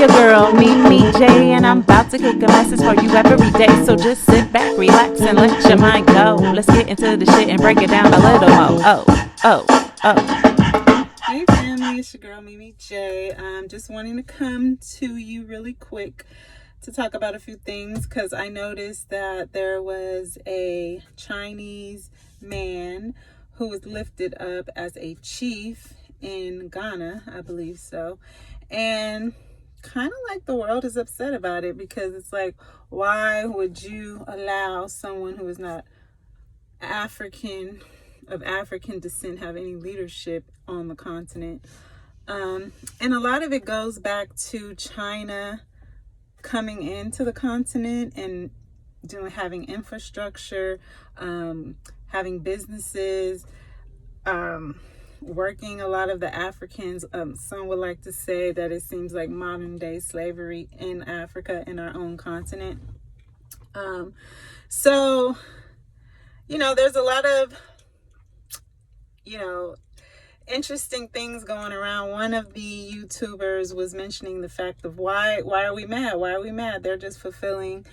your girl, me, J, and I'm about to cook a message for you every day. So just sit back, relax, and let your mind go. Let's get into the shit and break it down a little more. Hey family, it's your girl Mimi J. I'm just wanting to come to you really quick to talk about a few things because I noticed that there was a Chinese man who was lifted up as a chief in Ghana, I believe so, and kind of like the world is upset about it because it's like, why would you allow someone who is not of African descent have any leadership on the continent? And a lot of it goes back to China coming into the continent and having infrastructure, having businesses, working a lot of the Africans. Some would like to say that it seems like modern day slavery in Africa, in our own continent. So, there's a lot of, interesting things going around. One of the YouTubers was mentioning the fact of why are we mad? Why are we mad? They're just fulfilling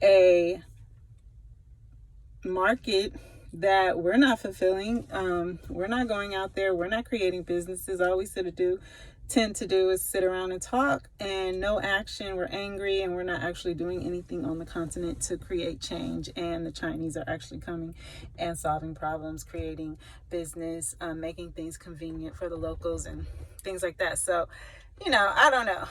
a market that we're not fulfilling. We're not going out there. We're not creating businesses. All we tend to do is sit around and talk and no action. We're angry and we're not actually doing anything on the continent to create change. And the Chinese are actually coming and solving problems, creating business, making things convenient for the locals and things like that. So, I don't know.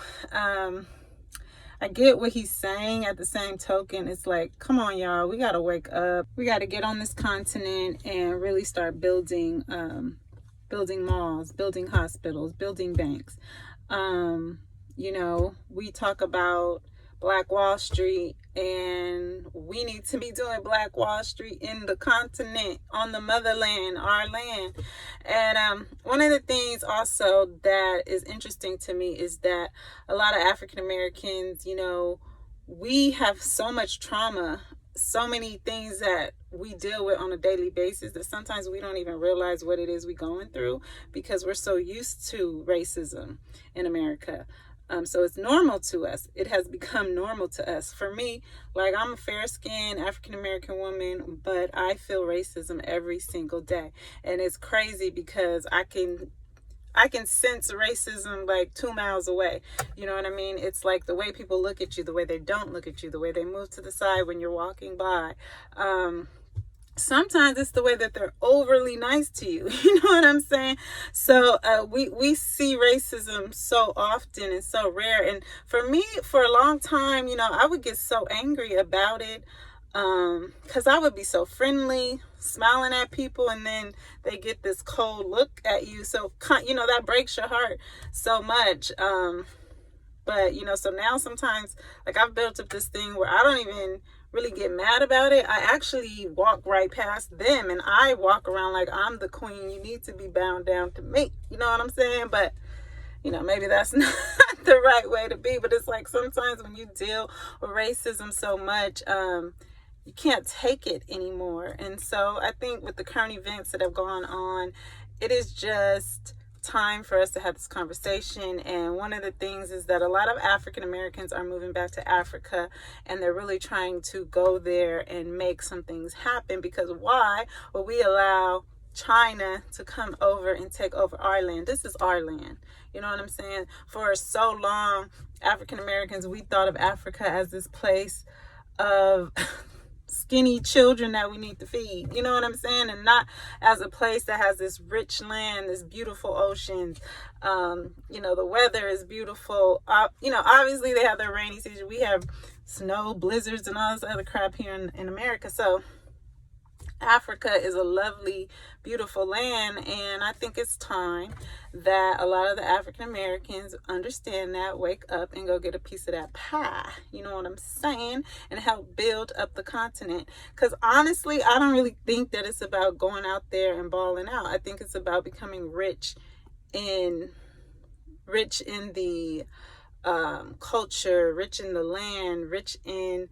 I get what he's saying. At the same token, it's like, come on, y'all, we got to wake up. We got to get on this continent and really start building malls, building hospitals, building banks. We talk about Black Wall Street, and we need to be doing Black Wall Street in the continent, on the motherland, our land. And one of the things also that is interesting to me is that a lot of African Americans, we have so much trauma, so many things that we deal with on a daily basis that sometimes we don't even realize what it is we're going through because we're so used to racism in America. So it's normal to us. It has become normal to us. For me, like, I'm a fair-skinned African-American woman, but I feel racism every single day. And it's crazy because I can sense racism like 2 miles away. You know what I mean? It's like the way people look at you, the way they don't look at you, the way they move to the side when you're walking by. Sometimes it's the way that they're overly nice to you. You know what I'm saying? So we see racism so often and so rare. And for me, for a long time, I would get so angry about it because I would be so friendly, smiling at people, and then they get this cold look at you. So, that breaks your heart so much. But, so now sometimes, like, I've built up this thing where I don't even really get mad about it. I actually walk right past them and I walk around like I'm the queen. You need to be bound down to me. You know what I'm saying? But, maybe that's not the right way to be. But it's like sometimes when you deal with racism so much, you can't take it anymore. And so I think with the current events that have gone on, it is just time for us to have this conversation. And one of the things is that a lot of African Americans are moving back to Africa, and they're really trying to go there and make some things happen. Because why would we allow China to come over and take over our land? This is our land. You know what I'm saying? For so long, African Americans, we thought of Africa as this place of skinny children that we need to feed, you know what I'm saying, and not as a place that has this rich land, this beautiful oceans. The weather is beautiful. Obviously they have their rainy season. We have snow, blizzards, and all this other crap here in America. So Africa is a lovely, beautiful land, and I think it's time that a lot of the African Americans understand that, wake up and go get a piece of that pie, you know what I'm saying, and help build up the continent. Because honestly, I don't really think that it's about going out there and balling out. I think it's about becoming rich in the culture, rich in the land, rich in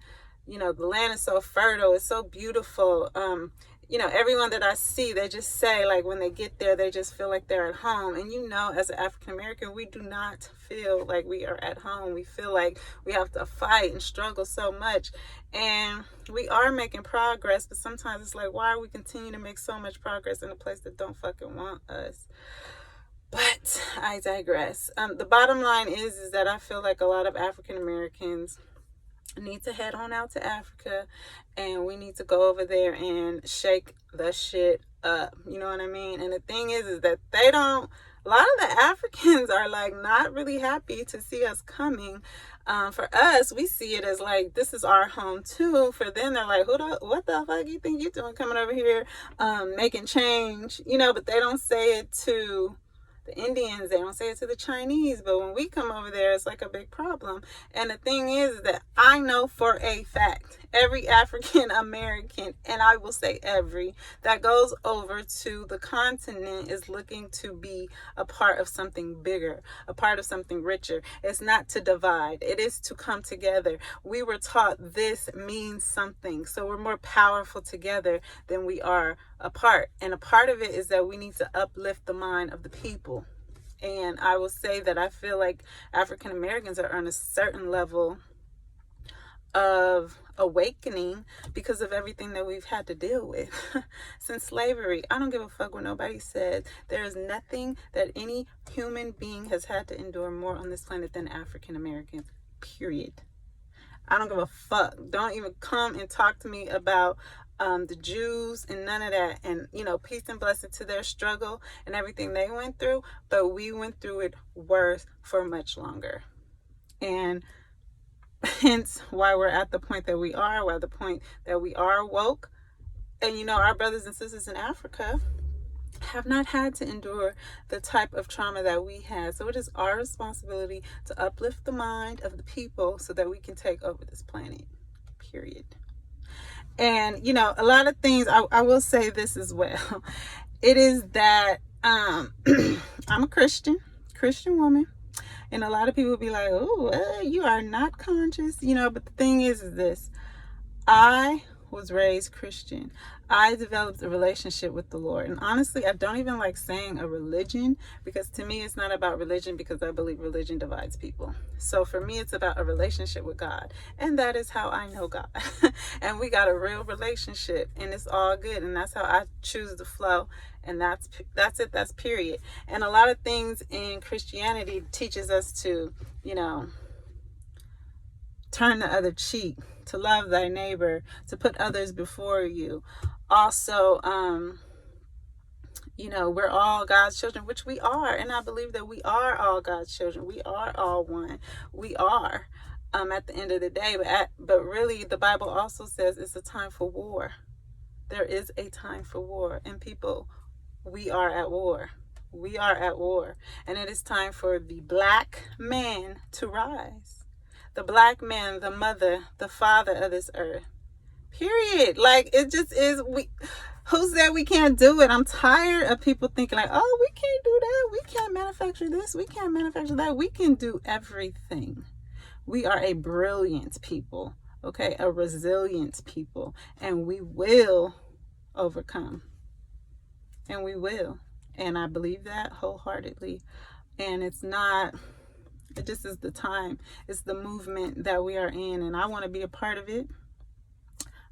the land is so fertile. It's so beautiful. you know, everyone that I see, they just say, like, when they get there, they just feel like they're at home. And, you know, as an African American, we do not feel like we are at home. We feel like we have to fight and struggle so much. And we are making progress, but sometimes it's like, why are we continuing to make so much progress in a place that don't fucking want us? But I digress. The bottom line is that I feel like a lot of African Americans need to head on out to Africa, and we need to go over there and shake the shit up. You know what I mean? And the thing is that they don't, a lot of the Africans are like not really happy to see us coming. For us, we see it as like, this is our home too. For them, they're like, what the fuck you think you're doing coming over here, making change, you know? But they don't say it to the Indians, they don't say it to the Chinese, but when we come over there, it's like a big problem. And the thing is that I know for a fact, every African American, and I will say every, that goes over to the continent is looking to be a part of something bigger, a part of something richer. It's not to divide, it is to come together. We were taught this means something, so we're more powerful together than we are apart. And a part of it is that we need to uplift the mind of the people. And I will say that I feel like African Americans are on a certain level of awakening because of everything that we've had to deal with since slavery. I don't give a fuck what nobody says. There is nothing that any human being has had to endure more on this planet than African Americans, period. I don't give a fuck. Don't even come and talk to me about the Jews and none of that. And, you know, peace and blessing to their struggle and everything they went through. But we went through it worse for much longer. And hence why we're at the point that we are, why the point that we are woke. And, you know, our brothers and sisters in Africa have not had to endure the type of trauma that we had. So it is our responsibility to uplift the mind of the people so that we can take over this planet, period. And, you know, a lot of things, I will say this as well. It is that I'm a Christian woman. And a lot of people be like, oh, you are not conscious, you know. But the thing is this. I was raised Christian. I developed a relationship with the Lord. And honestly, I don't even like saying a religion, because to me, it's not about religion, because I believe religion divides people. So for me, it's about a relationship with God. And that is how I know God. And we got a real relationship, and it's all good. And that's how I choose to flow. And that's it. That's period. And a lot of things in Christianity teaches us to, you know, turn the other cheek, to love thy neighbor, to put others before you. Also, you know, we're all God's children, which we are. And I believe that we are all God's children. We are all one. We are, at the end of the day. But really, the Bible also says it's a time for war. There is a time for war. And people, we are at war. We are at war. And it is time for the black man to rise. The black man, the mother, the father of this earth. Period. Like, it just is. Who said we can't do it? I'm tired of people thinking like, oh, we can't do that. We can't manufacture this. We can't manufacture that. We can do everything. We are a brilliant people, okay? A resilient people. And we will overcome. And we will. And I believe that wholeheartedly. And it just is the time. It's the movement that we are in. And I want to be a part of it.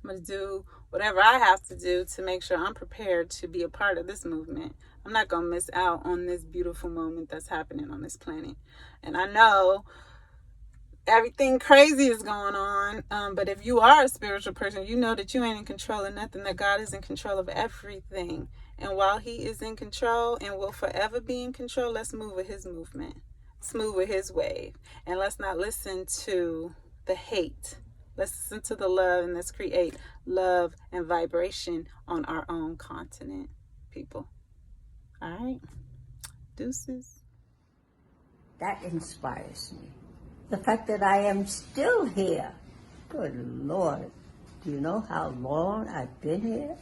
I'm going to do whatever I have to do to make sure I'm prepared to be a part of this movement. I'm not going to miss out on this beautiful moment that's happening on this planet. And I know everything crazy is going on. But if you are a spiritual person, you know that you ain't in control of nothing, that God is in control of everything. And while he is in control and will forever be in control, let's move with his movement. Let's move with his wave. And let's not listen to the hate. Let's listen to the love, and let's create love and vibration on our own continent, people. All right. Deuces. That inspires me. The fact that I am still here. Good Lord. Do you know how long I've been here?